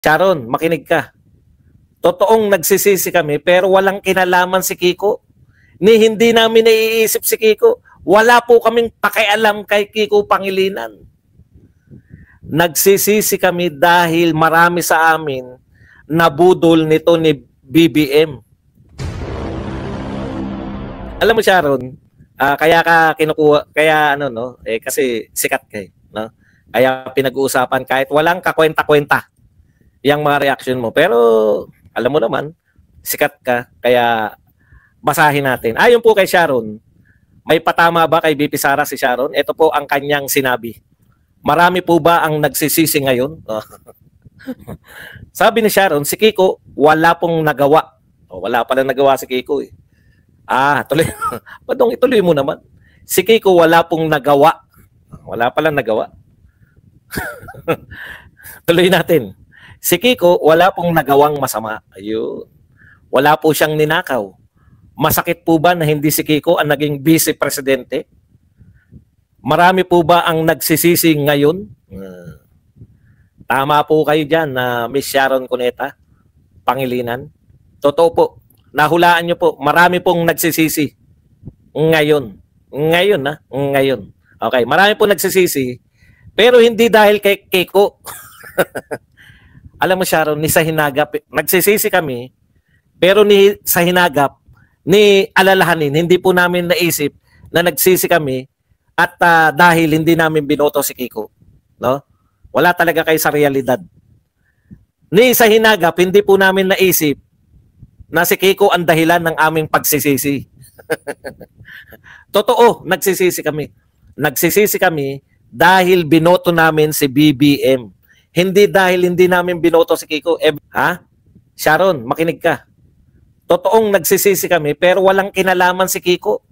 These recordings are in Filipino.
Sharon, makinig ka. Totoong nagsisisi kami pero walang kinalaman si Kiko. Hindi namin naiisip si Kiko. Wala po kaming pakialam kay Kiko Pangilinan. Nagsisisi kami dahil marami sa amin nabudol nito ni BBM. Alam mo Sharon, kaya ka kinukuha, kaya ano no, kasi sikat kay, no? Kaya pinag-uusapan kahit walang kakwenta-kwenta yung mga reaction mo. Pero alam mo naman, sikat ka, kaya basahin natin. Ayon po kay Sharon, may patama ba kay BP Sara si Sharon? Ito po ang kanyang sinabi. Marami po ba ang nagsisisi ngayon? Sabi ni Sharon, si Kiko wala pong nagawa. Wala pala nagawa si Kiko eh. Tuloy. Padong ituloy mo naman. Si Kiko wala pong nagawa. Wala pala nagawa. Tuloy natin. Si Kiko wala pong nagawang masama. Ayun. Wala po siyang ninakaw. Masakit po ba na hindi si Kiko ang naging vice presidente? Marami po ba ang nagsisisi ngayon? Tama po kayo dyan na Miss Sharon Cuneta, Pangilinan. Totoo po. Nahulaan nyo po, marami pong nagsisisi ngayon. Ngayon. Okay, marami pong nagsisisi, pero hindi dahil kay Kiko. Alam mo Sharon, ni sa hinagap, nagsisisi kami, pero ni sa hinagap, ni alalahanin, hindi po namin naisip na nagsisi kami at dahil hindi namin binoto si Kiko. No? Wala talaga kayo sa realidad. Ni sa hinagap, hindi po namin naisip na si Kiko ang dahilan ng aming pagsisisi. Totoo, nagsisisi kami. Nagsisisi kami dahil binoto namin si BBM. Hindi dahil hindi namin binoto si Kiko. Sharon, makinig ka. Totoong nagsisisi kami pero walang kinalaman si Kiko.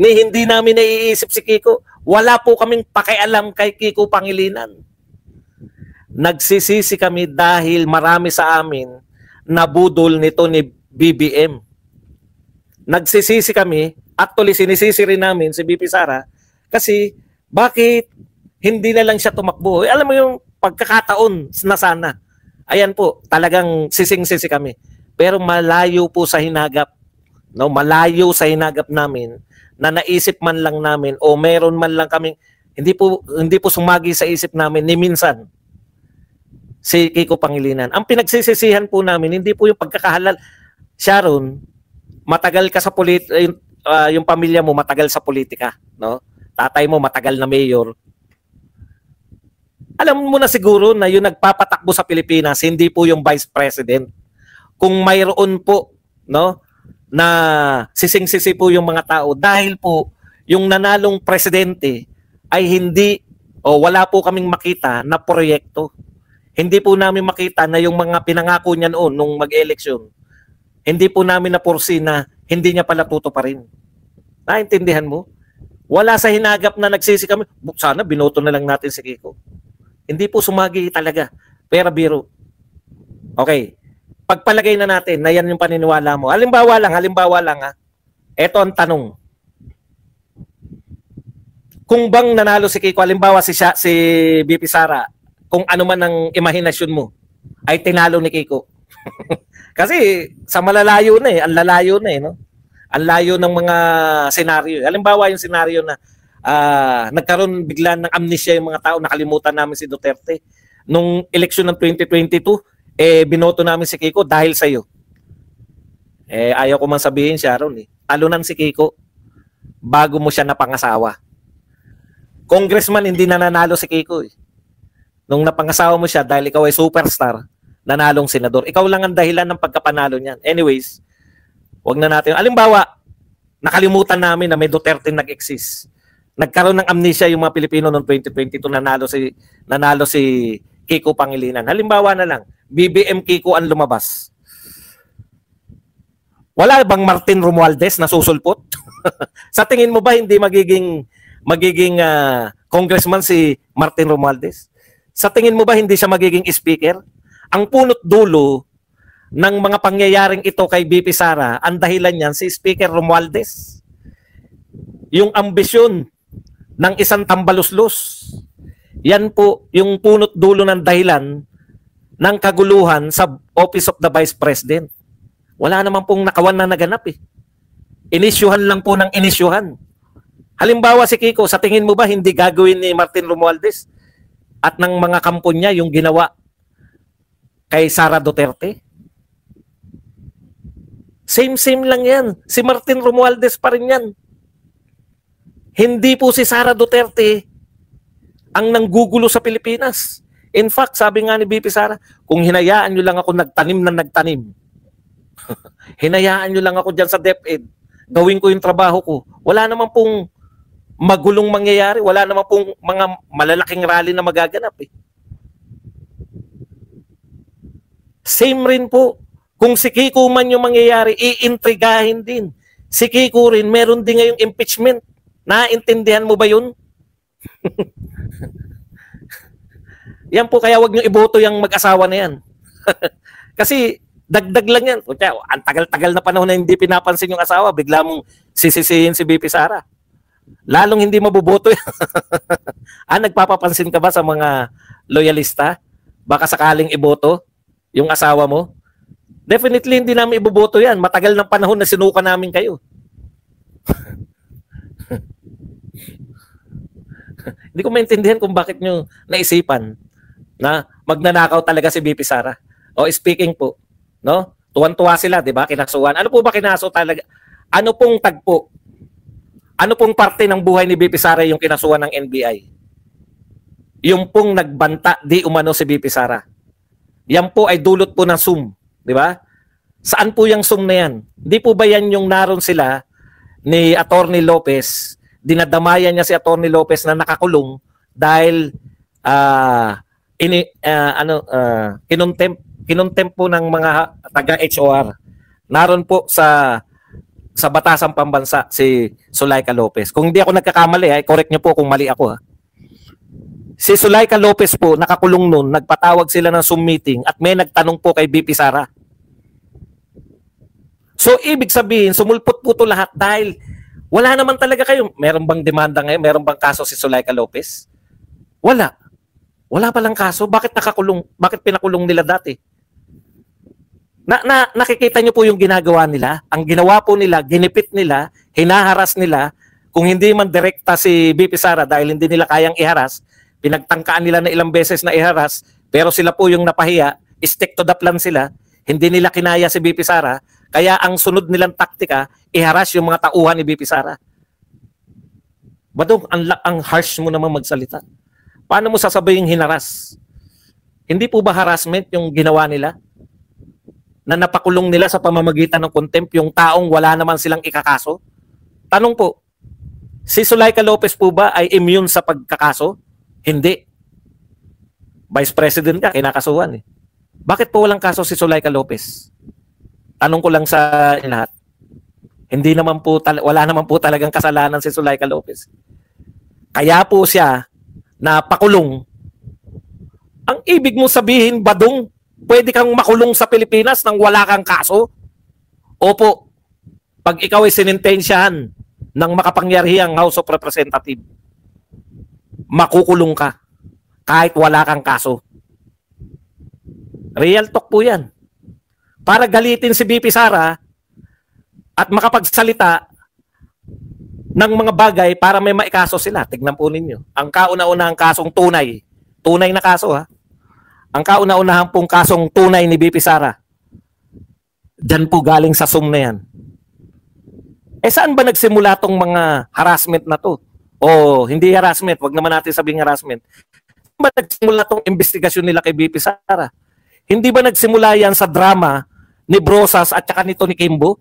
Hindi namin naiisip si Kiko. Wala po kaming pakialam kay Kiko Pangilinan. Nagsisisi kami dahil marami sa amin nabudol nito ni BBM. Nagsisisi kami, actually sinisisi rin namin si BP Sara kasi bakit hindi na lang siya tumakbo? Alam mo yung pagkakataon na sana. Ayan po, talagang sising-sisi kami. Pero malayo po sa hinagap. No, malayo sa hinagap namin na naisip man lang namin o meron man lang kaming hindi po sumagi sa isip namin ni minsan si Kiko Pangilinan. Ang pinagsisisihan po namin hindi po yung pagkakahalal. Sharon, matagal ka sa yung pamilya mo matagal sa politika, no? Tatay mo matagal na mayor. Alam mo na siguro na yung nagpapatakbo sa Pilipinas hindi po yung vice president. Kung mayroon po, no, na sising-sisi po yung mga tao dahil po yung nanalong presidente ay hindi wala po kaming makita na proyekto. Hindi po namin makita na yung mga pinangako niya noon nung mag-eleksyon. Hindi po namin napursi na hindi niya pala tutuparin. Naintindihan mo? Wala sa hinagap na nagsisi kami. Sana binoto na lang natin si Kiko. Hindi po sumagi talaga. Pero biro. Okay. Pagpalagay na natin na yan yung paniniwala mo. Halimbawa lang ha. Ito ang tanong. Kung bang nanalo si Kiko, halimbawa si BP Sara, kung ano man ang imahinasyon mo, ay tinalo ni Kiko. Kasi sa malalayo na ang lalayo na no? Ang layo ng mga senaryo. Halimbawa yung senaryo na nagkaroon bigla ng amnesia yung mga tao, nakalimutan namin si Duterte. Nung eleksyon ng 2022, binoto namin si Kiko dahil sa iyo. Ayaw ko man sabihin Sharon talunan si Kiko bago mo siya napangasawa. Congressman hindi nanalo si Kiko Nung napangasawa mo siya dahil ikaw ay superstar, nanalong senador. Ikaw lang ang dahilan ng pagkapanalo niyan. Anyways, wag na natin. Halimbawa, nakalimutan namin na may Duterte nag-exist. Nagkaroon ng amnesia yung mga Pilipino noong 2022 nanalo si Kiko Pangilinan. Halimbawa na lang, BBM Kiko ang lumabas. Wala bang Martin Romualdez na susulpot? Sa tingin mo ba hindi magiging congressman si Martin Romualdez? Sa tingin mo ba hindi siya magiging speaker? Ang punot dulo ng mga pangyayaring ito kay BP Sara, ang dahilan niyan si Speaker Romualdez. Yung ambisyon ng isang tambaluslos. Yan po yung punot dulo ng dahilan ng kaguluhan sa Office of the Vice President. Wala naman pong nakawan na naganap eh. Inisyuhan lang po ng inisyuhan. Halimbawa si Kiko, sa tingin mo ba hindi gagawin ni Martin Romualdez at ng mga kampo niya yung ginawa kay Sara Duterte? Same lang yan. Si Martin Romualdez pa rin yan. Hindi po si Sara Duterte ang nanggugulo sa Pilipinas. In fact, sabi nga ni BP Sara, kung hinayaan nyo lang ako nagtanim na nagtanim, hinayaan nyo lang ako dyan sa DepEd, gawin ko yung trabaho ko, wala naman pong magulong mangyayari, wala naman pong mga malalaking rally na magaganap eh. Same rin po, kung si Kiko man yung mangyayari, iintrigahin din. Si Kiko rin, meron din ngayong impeachment. Naintindihan mo ba yun? Yan po, kaya wag nyo iboto yung mag-asawa na yan. Kasi dagdag lang yan. Ang tagal-tagal na panahon na hindi pinapansin yung asawa, bigla mong sisisihin si BP Sara. Lalong hindi mabuboto yan. Nagpapapansin ka ba sa mga loyalista? Baka sakaling iboto yung asawa mo? Definitely hindi namin iboboto yan. Matagal ng panahon na sinuka namin kayo. Hindi ko maintindihan kung bakit nyo naisipan na magnanakaw talaga si BP Sara. O speaking po, no? Tuwan-tuwa sila, 'di ba? Kinasuhan. Ano po ba kinaso talaga? Ano pong tagpo? Ano pong parte ng buhay ni BP Sara yung kinasuhan ng NBI? Yung pong nagbanta di umano si BP Sara. Yan po ay dulot po ng sum, 'di ba? Saan po yung sum na yan? Di po ba yan yung naroon sila ni Attorney Lopez? Dinadamayan niya si Attorney Lopez na nakakulong dahil kinontempt po ng mga taga-HOR. Naroon po sa Batasang Pambansa si Zuleika Lopez. Kung hindi ako nagkakamali, correct niyo po kung mali ako. Si Zuleika Lopez po, nakakulong noon, nagpatawag sila ng Zoom meeting at may nagtanong po kay BP Sara. So, ibig sabihin, sumulpot po ito lahat dahil wala naman talaga kayo. Meron bang demanda ngayon? Meron bang kaso si Zuleika Lopez? Wala. Wala palang kaso. Bakit nakakulong? Bakit pinakulong nila dati? Nakikita niyo po yung ginagawa nila. Ang ginawa po nila, ginipit nila, hinaharas nila. Kung hindi man direkta si BP Sara dahil hindi nila kayang iharas, pinagtangkaan nila na ilang beses na iharas, pero sila po yung napahiya, stick to the plan sila, hindi nila kinaya si BP Sara, kaya ang sunod nilang taktika, iharas yung mga tauhan ni BP Sara. Badong, ang harsh mo naman magsalita. Paano mo sasabihin hinaras? Hindi po ba harassment yung ginawa nila? Na napakulong nila sa pamamagitan ng contempt yung taong wala naman silang ikakaso? Tanong po, si Zuleika Lopez po ba ay immune sa pagkakaso? Hindi. Vice President ka, kinakasuhan eh. Bakit po walang kaso si Zuleika Lopez? Tanong ko lang sa lahat. Hindi naman po, wala naman po talagang kasalanan si Zuleika Lopez. Kaya po siya napakulong. Ang ibig mo sabihin, Badong, pwede kang makulong sa Pilipinas nang wala kang kaso? Opo. Pag ikaw ay sinintensyahan ng makapangyarihang House of Representatives, makukulong ka kahit wala kang kaso. Real talk po yan. Para galitin si BP Sara at makapagsalita ng mga bagay para may maikaso sila. Tignan po ninyo. Ang kauna-unahang kasong tunay. Tunay na kaso ha. Ang kauna-unahang pong kasong tunay ni BP Sara. Diyan po galing sa sum na yan. Saan ba nagsimula tong mga harassment na to? O hindi harassment, wag naman natin sabing harassment. Saan ba nagsimula tong investigasyon nila kay BP Sara? Hindi ba nagsimula yan sa drama ni Brosas at saka nito ni Kimbo?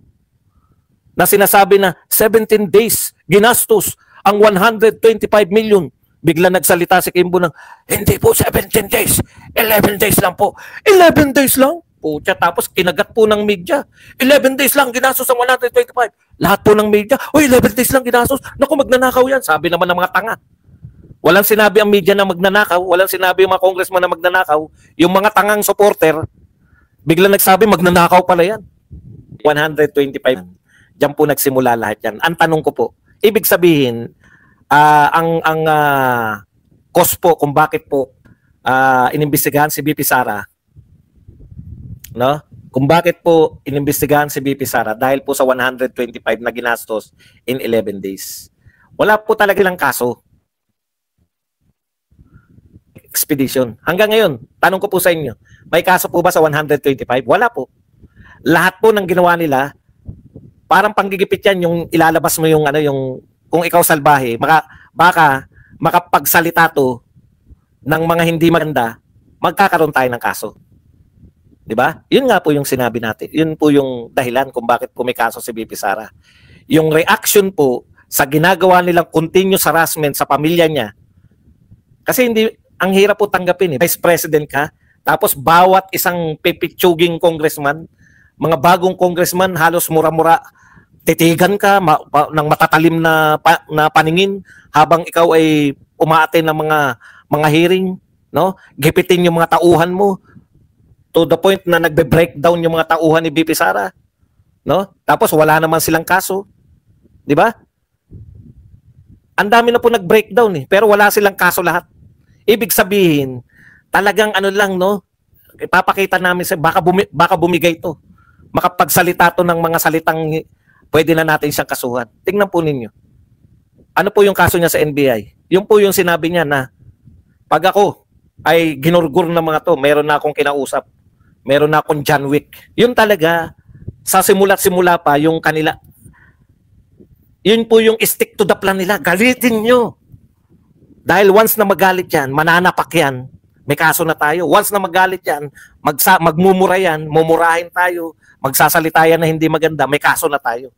Na sinasabi na 17 days ginastos ang 125 million. Bigla nagsalita si Kimbo ng, hindi po 17 days, 11 days lang po. 11 days lang? Pucha, tapos kinagat po ng media. 11 days lang ginastos ang 125. Lahat po ng media, 11 days lang ginastos. Naku, magnanakaw yan. Sabi naman ng mga tanga. Walang sinabi ang media na magnanakaw, walang sinabi yung mga congressman na magnanakaw. Yung mga tangang supporter, bigla nagsabi magnanakaw pala yan. 125. Diyan po nagsimula lahat yan. Ang tanong ko po, ibig sabihin, ang cause po kung bakit po inimbestigahan si BP Sara no? Kung bakit po inimbestigahan si BP Sara dahil po sa 125 na ginastos in 11 days. Wala po talaga lang kaso. Expedition. Hanggang ngayon, tanong ko po sa inyo, may kaso po ba sa 125? Wala po. Lahat po ng ginawa nila, parang panggigipit yan yung ilalabas mo yung yung kung ikaw salbahe, baka makapagsalita to ng mga hindi maganda, magkakaroon tayo ng kaso. 'Di ba? Yun nga po yung sinabi natin. Yun po yung dahilan kung bakit po may kaso si BP Sara. Yung reaction po sa ginagawa nilang continuous harassment sa pamilya niya. Kasi hindi ang hirap po tanggapin Vice President ka, tapos bawat isang pipitsuging congressman, mga bagong congressman halos mura-mura titigan ka ng matatalim na paningin habang ikaw ay umaattend ng mga hearing, no? Gipitin yung mga tauhan mo to the point na nagbe-breakdown yung mga tauhan ni BP Sara, no? Tapos wala naman silang kaso. 'Di ba? Ang dami na po nag-breakdown pero wala silang kaso lahat. Ibig sabihin, talagang lang, no? Ipapakita namin sa baka bumigay to. Makapagsalita to ng mga salitang pwede na natin siyang kasuhan. Tingnan po ninyo. Ano po yung kaso niya sa NBI? Yung po yung sinabi niya na pag ako ay ginurgur ng mga to, meron na akong kinausap. Meron na akong John Wick. Yun talaga, sa simula't-simula pa, yung kanila, yun po yung stick to the plan nila. Galitin nyo. Dahil once na magalit yan, mananapak yan, may kaso na tayo. Once na magalit yan, magmumura yan, mumurahin tayo, magsasalita yan na hindi maganda, may kaso na tayo.